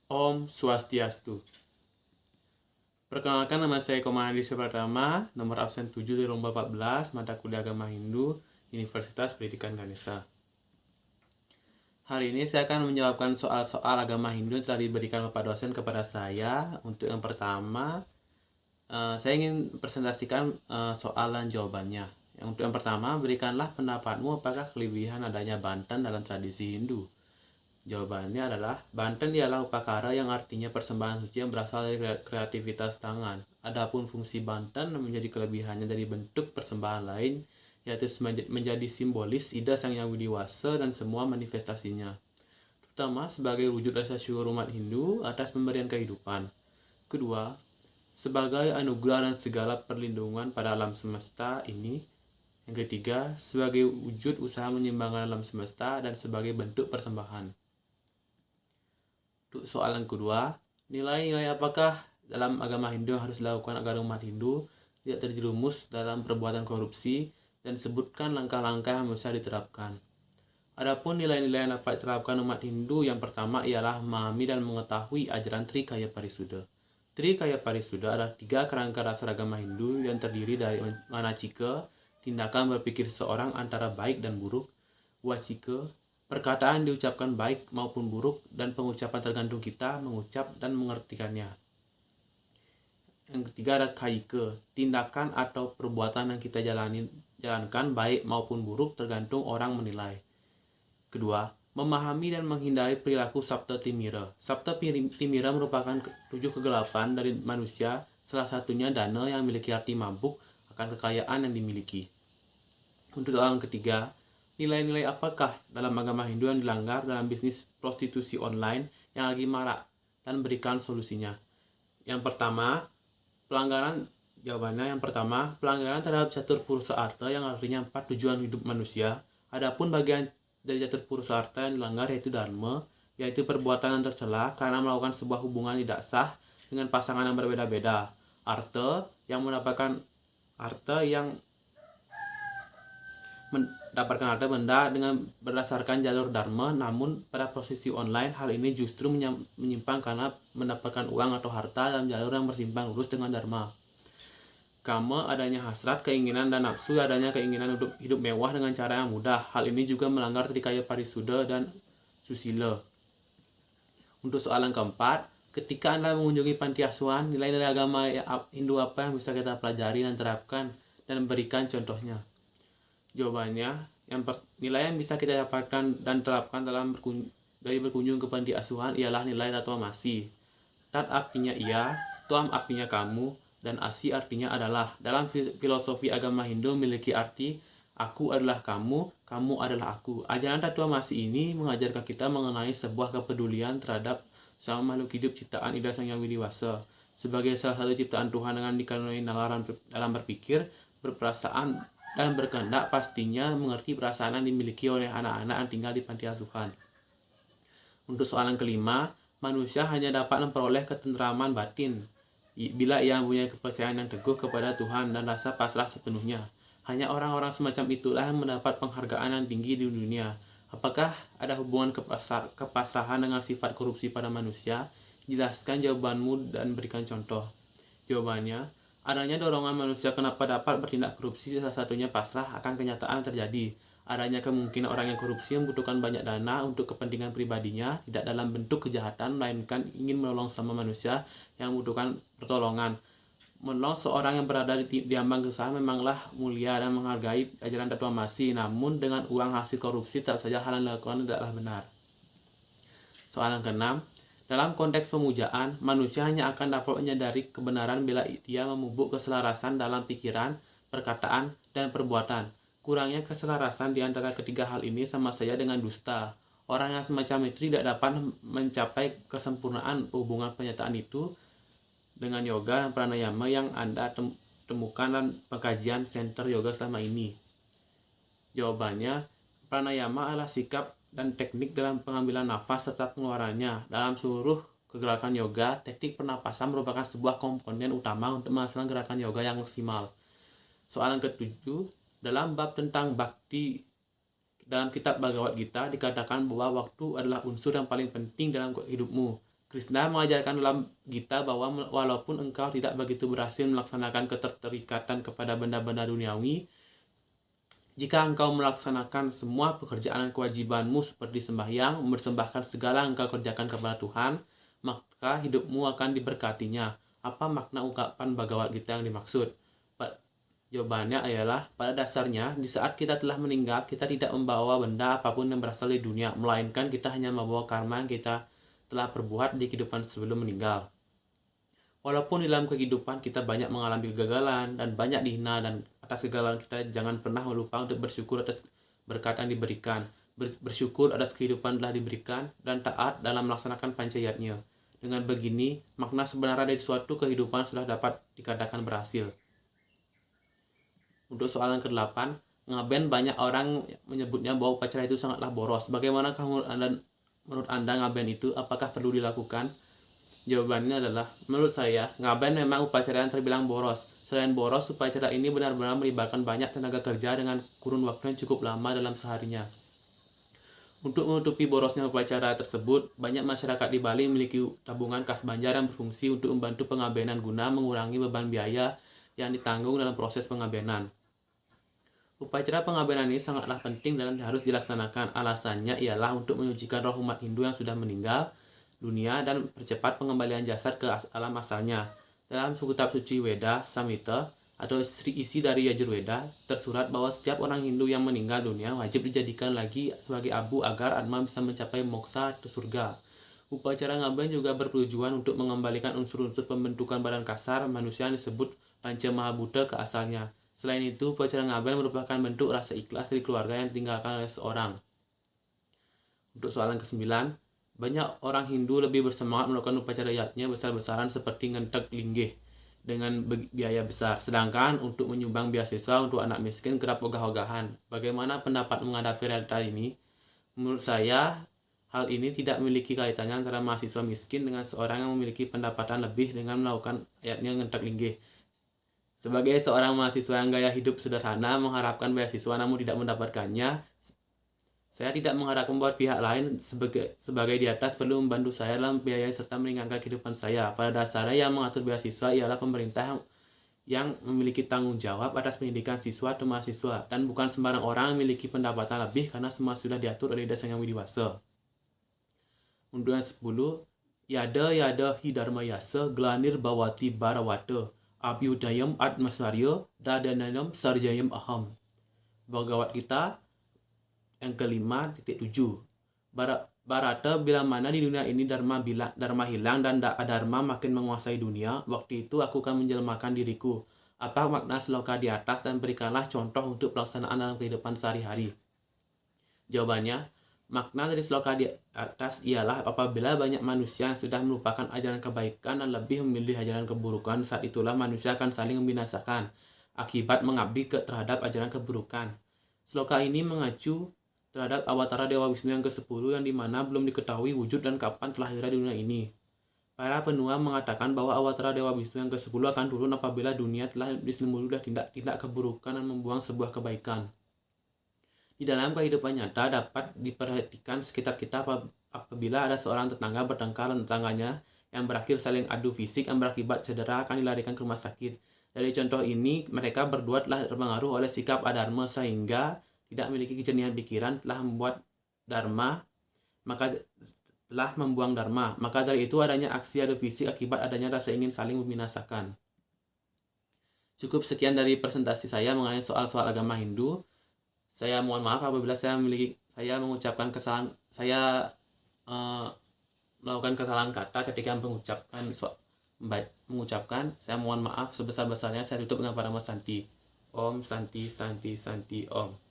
Om Swastiastu. Perkenalkan, nama saya Komandi Pratama, nomor absen 7 di lomba 14, mata kuliah Agama Hindu, Universitas Pendidikan Ganesha. Hari ini saya akan menjawabkan soal-soal agama Hindu yang telah diberikan Bapak dosen kepada saya. Untuk yang pertama, saya ingin presentasikan soal dan jawabannya. Untuk yang pertama, berikanlah pendapatmu apakah kelebihan adanya Banten dalam tradisi Hindu. Jawabannya adalah, Banten ialah upakara yang artinya persembahan suci yang berasal dari kreativitas tangan. Adapun fungsi Banten menjadi kelebihannya dari bentuk persembahan lain, yaitu menjadi simbolis Ida Sang Yang Widiwasa dan semua manifestasinya, terutama sebagai wujud rasa syukur umat Hindu atas pemberian kehidupan. Kedua, sebagai anugerah dan segala perlindungan pada alam semesta ini. Yang ketiga, sebagai wujud usaha menyeimbangkan alam semesta dan sebagai bentuk persembahan. Untuk soal yang kedua, nilai-nilai apakah dalam agama Hindu yang harus dilakukan agar umat Hindu tidak terjerumus dalam perbuatan korupsi, dan sebutkan langkah-langkah yang bisa diterapkan. Adapun nilai-nilai yang dapat diterapkan umat Hindu, yang pertama ialah memahami dan mengetahui ajaran Trikaya Parisuddha. Trikaya Parisuddha adalah 3 kerangka dasar agama Hindu yang terdiri dari manacika, tindakan berpikir seorang antara baik dan buruk; wacika, perkataan diucapkan baik maupun buruk, dan pengucapan tergantung kita mengucap dan mengertikannya. Yang ketiga ada kayika, tindakan atau perbuatan yang kita jalankan baik maupun buruk tergantung orang menilai. Kedua, memahami dan menghindari perilaku Sapta Timira. Sapta Timira merupakan 7 kegelapan dari manusia, salah satunya dana yang memiliki arti mabuk akan kekayaan yang dimiliki. Untuk soal yang ketiga, nilai-nilai apakah dalam agama Hindu yang dilanggar dalam bisnis prostitusi online yang lagi marak, dan berikan solusinya. Yang pertama, Jawabannya yang pertama, pelanggaran terhadap catur purusa arta yang artinya 4 tujuan hidup manusia. Adapun bagian dari catur purusa arta yang dilanggar yaitu dharma, yaitu perbuatan yang tercela karena melakukan sebuah hubungan tidak sah dengan pasangan yang berbeda-beda. Arta yang mendapatkan harta benda dengan berdasarkan jalur dharma, namun pada prosesi online hal ini justru menyimpang karena mendapatkan uang atau harta dalam jalur yang bersimpang lurus dengan dharma. Kama, adanya hasrat, keinginan, dan nafsu, adanya keinginan untuk hidup mewah dengan cara yang mudah. Hal ini juga melanggar Trikaya Parisuddha dan susila. Untuk soal yang keempat, ketika Anda mengunjungi panti asuhan, nilai-nilai agama Hindu apa yang bisa kita pelajari dan terapkan, dan berikan contohnya. Jawabannya, nilai yang bisa kita dapatkan dan terapkan dari berkunjung ke panti asuhan ialah nilai Tattwamasi. Tat artinya iya, Twam artinya kamu, dan Asi artinya adalah. Dalam filosofi agama Hindu memiliki arti aku adalah kamu, kamu adalah aku. Ajaran Tattwamasi ini mengajarkan kita mengenai sebuah kepedulian terhadap sama makhluk hidup ciptaan Ida Sang Yang Widiwasa. Sebagai salah satu ciptaan Tuhan dengan dikaruniai nalar dalam berpikir, berperasaan, dan berkehendak, pastinya mengerti perasaan yang dimiliki oleh anak-anak yang tinggal di panti asuhan. Untuk soal yang kelima, manusia hanya dapat memperoleh ketentraman batin bila ia mempunyai kepercayaan yang teguh kepada Tuhan dan rasa pasrah sepenuhnya. Hanya orang-orang semacam itulah yang mendapat penghargaan yang tinggi di dunia. Apakah ada hubungan kepasrahan dengan sifat korupsi pada manusia? Jelaskan jawabanmu dan berikan contoh. Jawabannya, adanya dorongan manusia kenapa dapat bertindak korupsi, salah satunya pasrah akan kenyataan yang terjadi. Adanya kemungkinan orang yang korupsi membutuhkan banyak dana untuk kepentingan pribadinya, tidak dalam bentuk kejahatan, melainkan ingin menolong sama manusia yang membutuhkan pertolongan. Menolong seorang yang berada di ambang kesusahan memanglah mulia dan menghargai ajaran Tattwamasi, namun dengan uang hasil korupsi tak saja hal yang dilakukan tidaklah benar. Soal yang keenam, dalam konteks pemujaan, manusia hanya akan dapat menyadari kebenaran bila dia memupuk keselarasan dalam pikiran, perkataan, dan perbuatan. Kurangnya keselarasan di antara ketiga hal ini sama saja dengan dusta. Orang yang semacam itu tidak dapat mencapai kesempurnaan hubungan penyataan itu dengan yoga dan pranayama yang Anda temukan dalam pengkajian center yoga selama ini. Jawabannya, pranayama adalah sikap dan teknik dalam pengambilan nafas serta pengeluarannya. Dalam seluruh kegerakan yoga, teknik pernapasan merupakan sebuah komponen utama untuk menghasilkan gerakan yoga yang maksimal. Soal yang ketujuh, dalam bab tentang bhakti dalam kitab Bhagavad Gita dikatakan bahwa waktu adalah unsur yang paling penting dalam hidupmu. Krishna mengajarkan dalam Gita bahwa walaupun engkau tidak begitu berhasil melaksanakan keterikatan kepada benda-benda duniawi, jika engkau melaksanakan semua pekerjaan dan kewajibanmu seperti sembahyang, mempersembahkan segala yang engkau kerjakan kepada Tuhan, maka hidupmu akan diberkatinya. Apa makna ungkapan Bhagavad Gita yang dimaksud? Jawabannya adalah, pada dasarnya, di saat kita telah meninggal, kita tidak membawa benda apapun yang berasal dari dunia, melainkan kita hanya membawa karma yang kita telah perbuat di kehidupan sebelum meninggal. Walaupun di dalam kehidupan kita banyak mengalami kegagalan dan banyak dihina, dan atas kegagalan kita jangan pernah lupa untuk bersyukur atas berkat yang diberikan, bersyukur atas kehidupan telah diberikan, dan taat dalam melaksanakan pancayatnya. Dengan begini, makna sebenarnya dari suatu kehidupan sudah dapat dikatakan berhasil. Untuk soalan ke-8, ngaben banyak orang menyebutnya bahwa upacara itu sangatlah boros. Bagaimana menurut Anda ngaben itu? Apakah perlu dilakukan? Jawabannya adalah, menurut saya, ngaben memang upacara yang terbilang boros. Selain boros, upacara ini benar-benar melibatkan banyak tenaga kerja dengan kurun waktu yang cukup lama dalam seharinya. Untuk menutupi borosnya upacara tersebut, banyak masyarakat di Bali memiliki tabungan kas banjar yang berfungsi untuk membantu pengabenan guna mengurangi beban biaya yang ditanggung dalam proses pengabenan. Upacara pengabenan ini sangatlah penting dan harus dilaksanakan. Alasannya ialah untuk menyucikan roh umat Hindu yang sudah meninggal dunia dan percepat pengembalian jasad ke alam asalnya. Dalam kitab suci Weda Samhita atau isi dari Yajurveda tersurat bahwa setiap orang Hindu yang meninggal dunia wajib dijadikan lagi sebagai abu agar atma bisa mencapai moksa atau surga. Upacara ngaben juga bertujuan untuk mengembalikan unsur-unsur pembentukan badan kasar manusia yang disebut Panca Mahabhuta ke asalnya. Selain itu, upacara ngaben merupakan bentuk rasa ikhlas dari keluarga yang ditinggalkan oleh seorang. Untuk soalan ke-9, banyak orang Hindu lebih bersemangat melakukan upacara yatnya besar-besaran seperti ngentek linggih dengan biaya besar. Sedangkan untuk menyumbang beasiswa untuk anak miskin kerap ogah-ogahan. Bagaimana pendapat menghadapi realita ini? Menurut saya, hal ini tidak memiliki kaitannya antara mahasiswa miskin dengan seorang yang memiliki pendapatan lebih dengan melakukan yatnya ngentek linggih. Sebagai seorang mahasiswa yang gaya hidup sederhana mengharapkan beasiswa namun tidak mendapatkannya, saya tidak mengharapkan bahwa pihak lain sebagai di atas perlu membantu saya dalam biaya serta meringankan kehidupan saya. Pada dasarnya yang mengatur beasiswa ialah pemerintah yang memiliki tanggung jawab atas pendidikan siswa atau mahasiswa, dan bukan sembarang orang memiliki pendapatan lebih karena semua sudah diatur oleh Desa Yang Widiwasa. Untuk yang 10, Yada hidharma yasa glanir bawati barawata abhyudayam atmaswarya dadananam sarjayam aham. Bhagavad Gita yang ke-5.7. Barata, bila mana di dunia ini dharma hilang dan adharma makin menguasai dunia, waktu itu aku akan menjelmakan diriku. Apa makna sloka di atas dan berikanlah contoh untuk pelaksanaan dalam kehidupan sehari-hari? Jawabannya, makna dari sloka di atas ialah apabila banyak manusia yang sudah melupakan ajaran kebaikan dan lebih memilih ajaran keburukan, saat itulah manusia akan saling membinasakan akibat mengabdi terhadap ajaran keburukan. Sloka ini mengacu terhadap awatara Dewa Wisnu yang ke-10 yang dimana belum diketahui wujud dan kapan telah lahir di dunia ini. Para penua mengatakan bahwa awatara Dewa Wisnu yang ke-10 akan turun apabila dunia telah diselimuti oleh tindak keburukan dan membuang sebuah kebaikan. Di dalam kehidupan nyata dapat diperhatikan sekitar kita apabila ada seorang tetangga bertengkar dengan tetangganya yang berakhir saling adu fisik yang berakibat cedera akan dilarikan ke rumah sakit. Dari contoh ini, mereka berdua telah terpengaruh oleh sikap adharma sehingga tidak memiliki kejernihan pikiran, telah membuang dharma. Maka dari itu adanya aksi adu fisik akibat adanya rasa ingin saling membinasakan. Cukup sekian dari presentasi saya mengenai soal-soal agama Hindu. Saya mohon maaf apabila saya melakukan kesalahan kata ketika mengucapkan. Saya mohon maaf sebesar-besarnya. Saya tutup dengan Parama Santi. Om Santi Santi Santi Om.